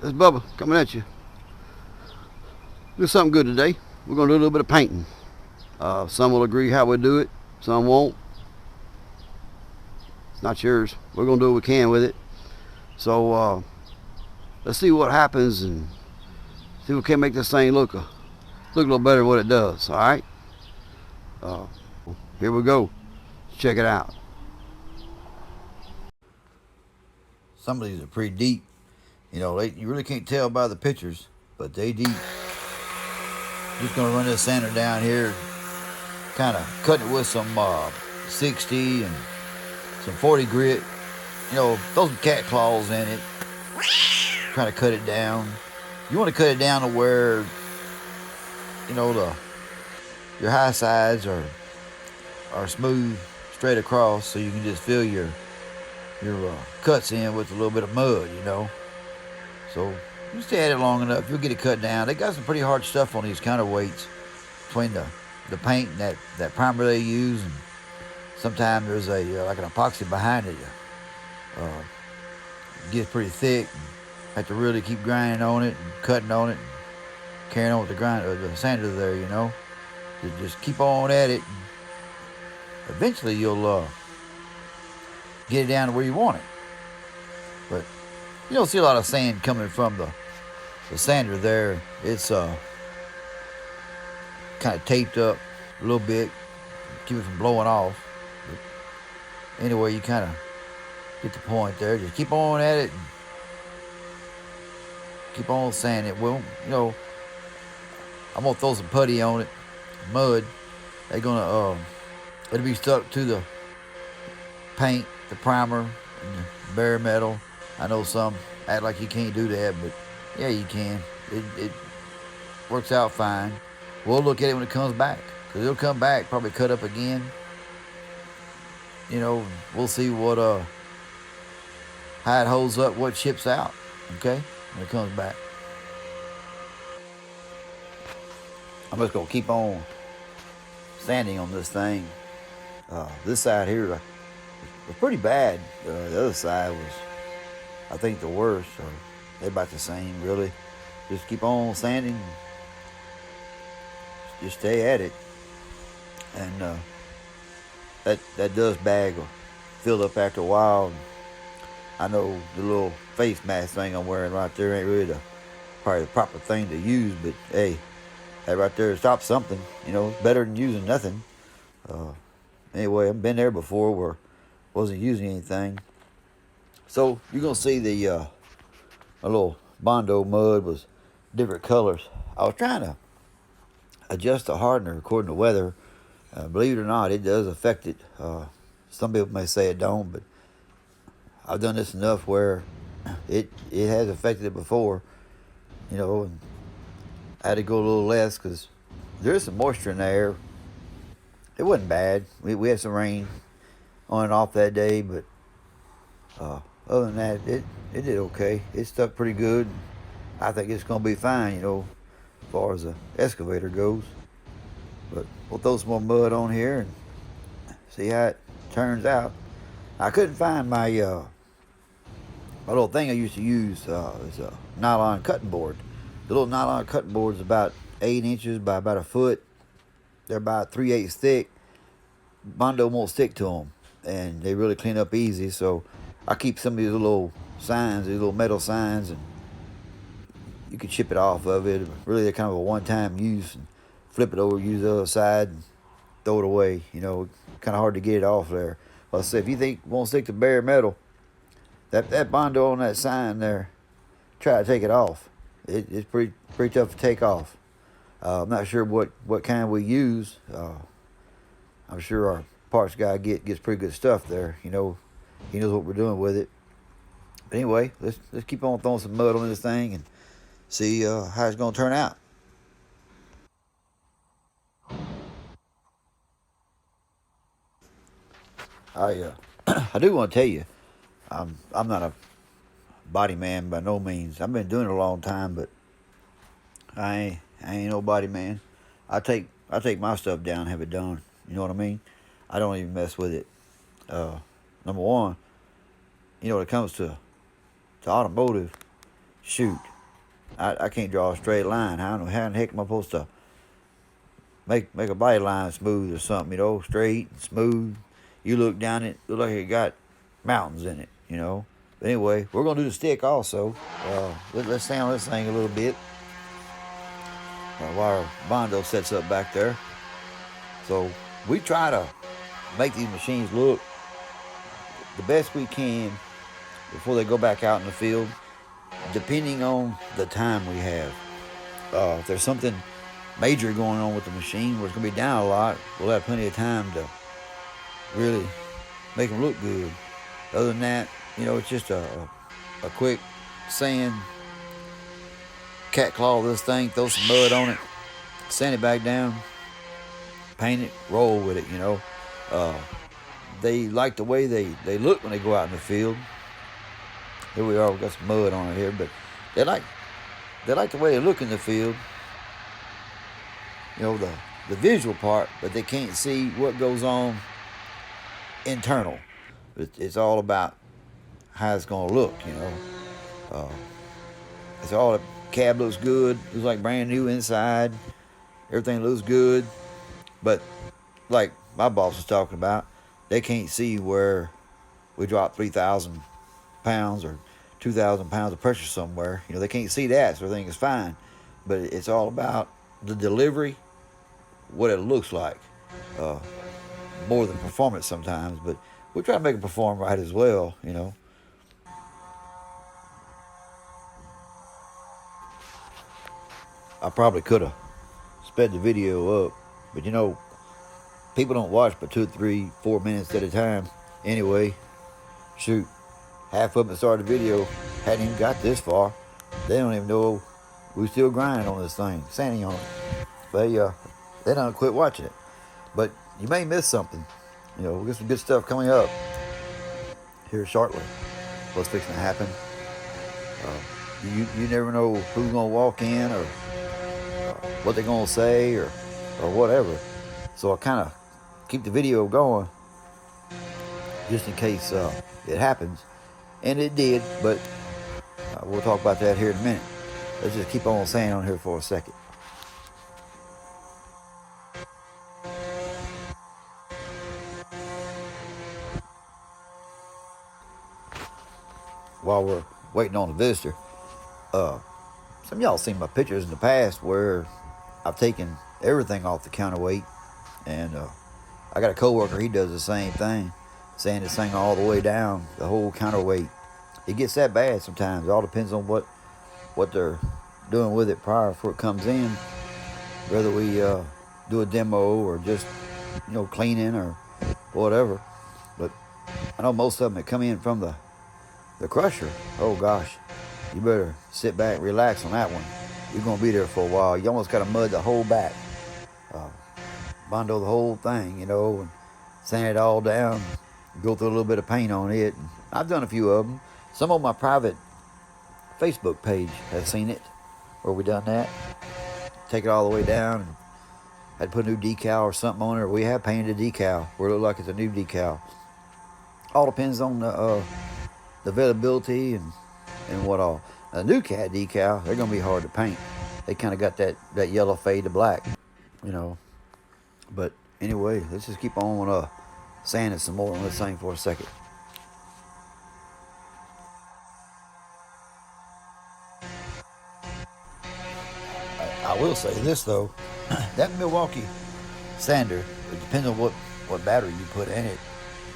It's Bubba coming at you. Do something good today. We're going to do a little bit of painting. Some will agree how we do it. Some won't. It's not yours. We're going to do what we can with it. So let's see what happens and see if we can make this thing look a little better than what it does. All right. Here we go. Check it out. Some of these are pretty deep. You know, you really can't tell by the pictures, but they deep. Just gonna run this sander down here, kind of cutting it with some 60 and some 40 grit. You know, throw some cat claws in it. Trying to cut it down. You want to cut it down to where, you know, your high sides are smooth straight across, so you can just fill your cuts in with a little bit of mud, you know. So you stay at it long enough, you'll get it cut down. They got some pretty hard stuff on these counterweights between the paint and that primer they use, and sometimes there's like an epoxy behind it. It gets pretty thick. Have to really keep grinding on it and cutting on it and carrying on with the sander there, you know. You just keep on at it. And eventually you'll get it down to where you want it. But you don't see a lot of sand coming from the sander there. It's kind of taped up a little bit, keep it from blowing off. But anyway, you kind of get the point there. Just keep on at it and keep on sanding it. Well, you know, I'm gonna throw some putty on it, mud. They're gonna it'll be stuck to the paint, the primer, and the bare metal. I know some act like you can't do that, but yeah, you can. It works out fine. We'll look at it when it comes back, because it'll come back, probably cut up again. You know, we'll see what how it holds up, what chips out, okay, when it comes back. I'm just gonna keep on sanding on this thing. This side here was pretty bad. The other side was, I think, the worst. So they're about the same, really. Just keep on sanding. Just stay at it. And that dust bag will fill up after a while. I know the little face mask thing I'm wearing right there ain't really probably the proper thing to use, but hey, that right there stops something. You know, it's better than using nothing. Anyway, I've been there before where I wasn't using anything. So you're gonna see a little Bondo mud was different colors. I was trying to adjust the hardener according to weather. Believe it or not, it does affect it. Some people may say it don't, but I've done this enough where it has affected it before. You know, and I had to go a little less because there is some moisture in the air. It wasn't bad. We had some rain on and off that day, but other than that, it did okay. It stuck pretty good. I think it's going to be fine, you know, as far as the excavator goes. But we'll throw some more mud on here and see how it turns out. I couldn't find my little thing I used to use. It's a nylon cutting board. The little nylon cutting board is about 8 inches by about a foot. They're about 3/8 thick. Bondo won't stick to them, and they really clean up easy. So I keep some of these little signs, these little metal signs, and you can chip it off of it. Really, they're kind of a one-time use. And flip it over, use the other side, and throw it away. You know, kind of hard to get it off there. Well, I say, if you think it won't stick to bare metal, that Bondo on that sign there, try to take it off. It's pretty tough to take off. I'm not sure what kind we use. I'm sure our parts guy gets pretty good stuff there. You know, he knows what we're doing with it. But anyway, let's keep on throwing some mud on this thing and see how it's going to turn out. I do want to tell you, I'm not a body man by no means. I've been doing it a long time, but I ain't no body man. I take my stuff down and have it done. You know what I mean? I don't even mess with it. Number one, you know, when it comes to automotive, shoot, I can't draw a straight line. How in the heck am I supposed to make a body line smooth or something, straight and smooth? You look down it, look like it got mountains in it, But anyway, we're going to do the stick also. Let's stay on this thing a little bit while our Bondo sets up back there. So we try to make these machines look the best we can before they go back out in the field, depending on the time we have. If there's something major going on with the machine where it's going to be down a lot, we'll have plenty of time to really make them look good. Other than that, it's just a quick sand, cat claw this thing, throw some mud on it, sand it back down, paint it, roll with it, They like the way they look when they go out in the field. Here we are, we've got some mud on it here, but they like the way they look in the field. The visual part, but they can't see what goes on internal. It's all about how it's going to look, It's all, the cab looks good, looks like brand new inside. Everything looks good, but like my boss was talking about, they can't see where we dropped 3,000 pounds or 2,000 pounds of pressure somewhere. They can't see that, so everything is fine. But it's all about the delivery, what it looks like, more than performance sometimes. But we try to make it perform right as well, I probably could have sped the video up, but people don't watch but 2, 3, 4 minutes at a time. Anyway, shoot, half of them that started the video hadn't even got this far. They don't even know we still grinding on this thing, sanding on it. They don't quit watching it. But you may miss something. We'll get some good stuff coming up here shortly. What's fixing to happen? You never know who's gonna walk in or what they're gonna say or whatever. So I kind of keep the video going just in case it happens. And it did, but we'll talk about that here in a minute. Let's just keep on saying on here for a second. While we're waiting on the visitor, some of y'all seen my pictures in the past where I've taken everything off the counterweight, and I got a coworker, he does the same thing, sand this thing all the way down, the whole counterweight. It gets that bad sometimes. It all depends on what they're doing with it prior before it comes in, whether we do a demo or just cleaning or whatever. But I know most of them that come in from the crusher, oh gosh, you better sit back, relax on that one. You're going to be there for a while. You almost got to mud the whole back, bondo the whole thing, and sand it all down, go through a little bit of paint on it. And I've done a few of them. Some on my private Facebook page have seen it, where we done that. Take it all the way down and had to put a new decal or something on it, or we have painted a decal where it look like it's a new decal. All depends on the availability and what all. A new cat decal, they're going to be hard to paint. They kind of got that yellow fade to black, But anyway, let's just keep on sanding some more on this thing for a second. I will say this though, that Milwaukee sander, it depends on what battery you put in it.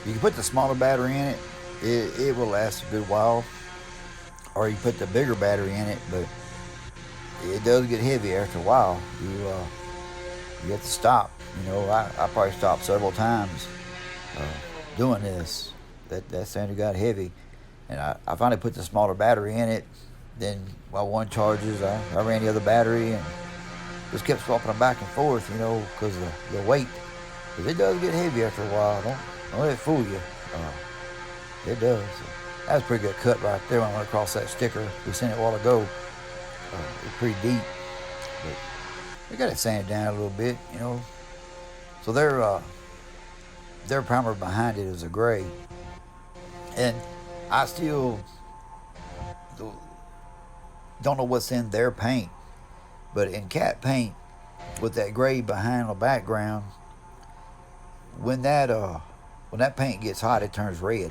You can put the smaller battery in it, it will last a good while. Or you put the bigger battery in it, but it does get heavy after a while. You have to stop. I probably stopped several times doing this. That sander got heavy, and I finally put the smaller battery in it. Then while one charges, I ran the other battery and just kept swapping them back and forth, because the weight. Because it does get heavy after a while. Don't let it fool you. It does. That was a pretty good cut right there when I went across that sticker. We seen it a while ago. It was pretty deep. But we got it sanded down a little bit, So their primer behind it is a gray. And I still, don't know what's in their paint, but in cat paint with that gray behind the background, when that paint gets hot, it turns red.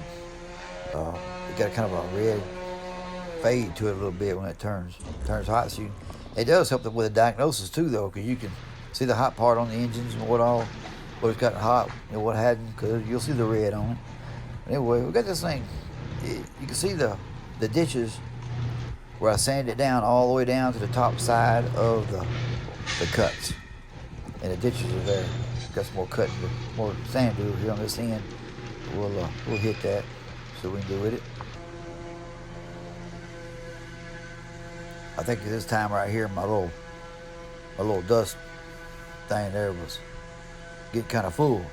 It got kind of a red fade to it a little bit when it turns hot. So it does help with the diagnosis too, though, because you can see the hot part on the engines and what it's gotten hot, what hadn't, because you'll see the red on it. But anyway, we got this thing. You can see the ditches where I sanded it down all the way down to the top side of the cuts, and the ditches are there. Got some more sand to do here on this end. We'll hit that so we can do with it. I think this time right here, my little dust thing there was getting kind of full.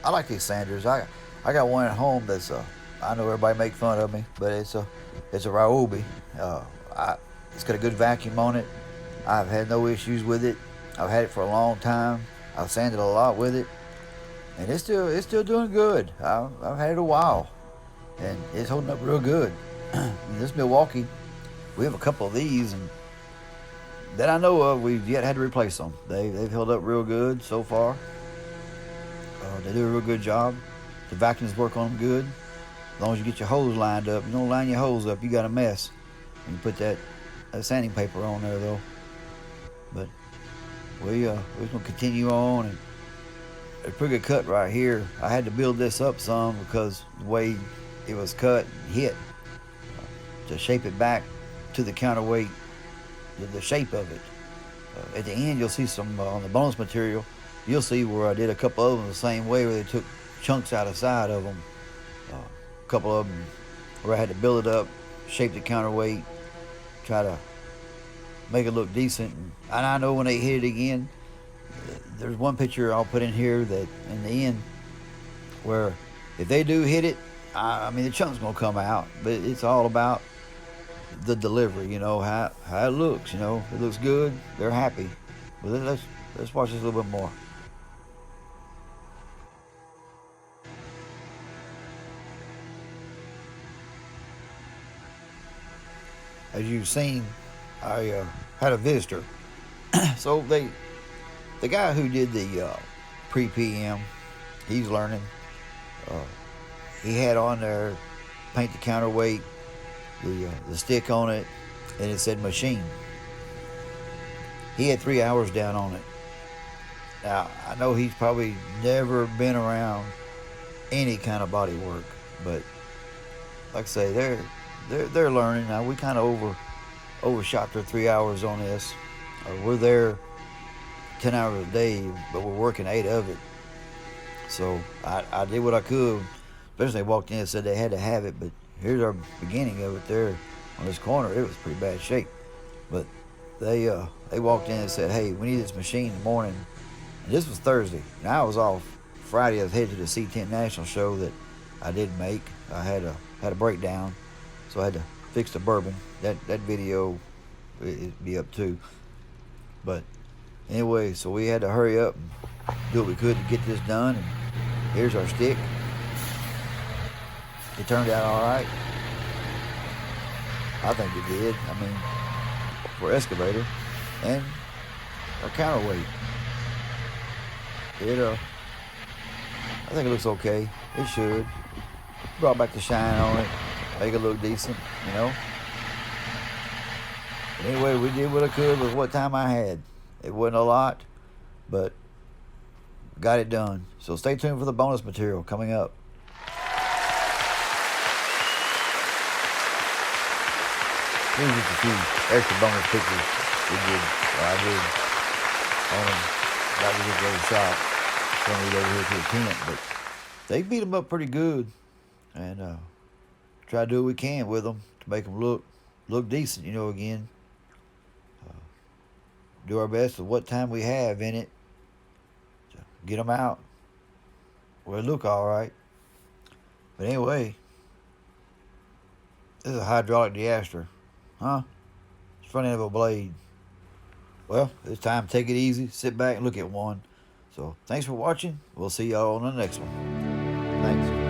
I like these sanders. I got one at home that's I know everybody make fun of me, but it's a Ryobi. It's got a good vacuum on it. I've had no issues with it. I've had it for a long time. I've sanded a lot with it, and it's still doing good. I've had it a while, and it's holding up real good. This Milwaukee, we have a couple of these, and that I know of, we've yet had to replace them. They've held up real good so far. They do a real good job. The vacuums work on them good. As long as you get your hose lined up. You don't line your hose up, you got a mess. And you put that sanding paper on there, though. But we're going to continue on. And a pretty good cut right here. I had to build this up some because the way it was cut and hit, to shape it back to the counterweight, the shape of it. At the end, you'll see some on the bonus material. You'll see where I did a couple of them the same way, where they took chunks out of the side of them. A couple of them where I had to build it up, shape the counterweight, try to make it look decent. And I know when they hit it again, there's one picture I'll put in here that in the end where if they do hit it, I mean the chunk's gonna come out, but it's all about the delivery, how it looks. It looks good, they're happy. But let's watch this a little bit more. As you've seen, I had a visitor. So the guy who did the pre-PM, he's learning. He had on there, paint the counterweight, the stick on it, and it said machine. He had 3 hours down on it. Now, I know he's probably never been around any kind of body work, but like I say, they're learning. Now, we kind of overshot their 3 hours on this. We're there 10 hours a day, but we're working 8 of it. So I did what I could. Especially they walked in and said they had to have it, but here's our beginning of it there on this corner. It was pretty bad shape. But they walked in and said, hey, we need this machine in the morning. And this was Thursday. Now I was off. Friday I was headed to the C10 National Show that I didn't make. I had a breakdown, so I had to fix the bourbon. That video it'd be up too. But anyway, so we had to hurry up and do what we could to get this done. And here's our stick. It turned out all right. I think it did. I mean, for Excavator and our counterweight. I think it looks okay. It should. Brought back the shine on it. Make it look decent, Anyway, we did what I could with what time I had. It wasn't a lot, but got it done. So stay tuned for the bonus material coming up. Here's just a few extra bonus pictures I did on them. Got to get to the shop. When we over here to the tent, but they beat them up pretty good, and try to do what we can with them to make them look decent, again. Do our best with what time we have in it to get them out where they look all right. But anyway, this is a hydraulic deaster, huh? It's front end of a blade. Well, it's time to take it easy, sit back and look at one. So thanks for watching. We'll see y'all on the next one. Thanks.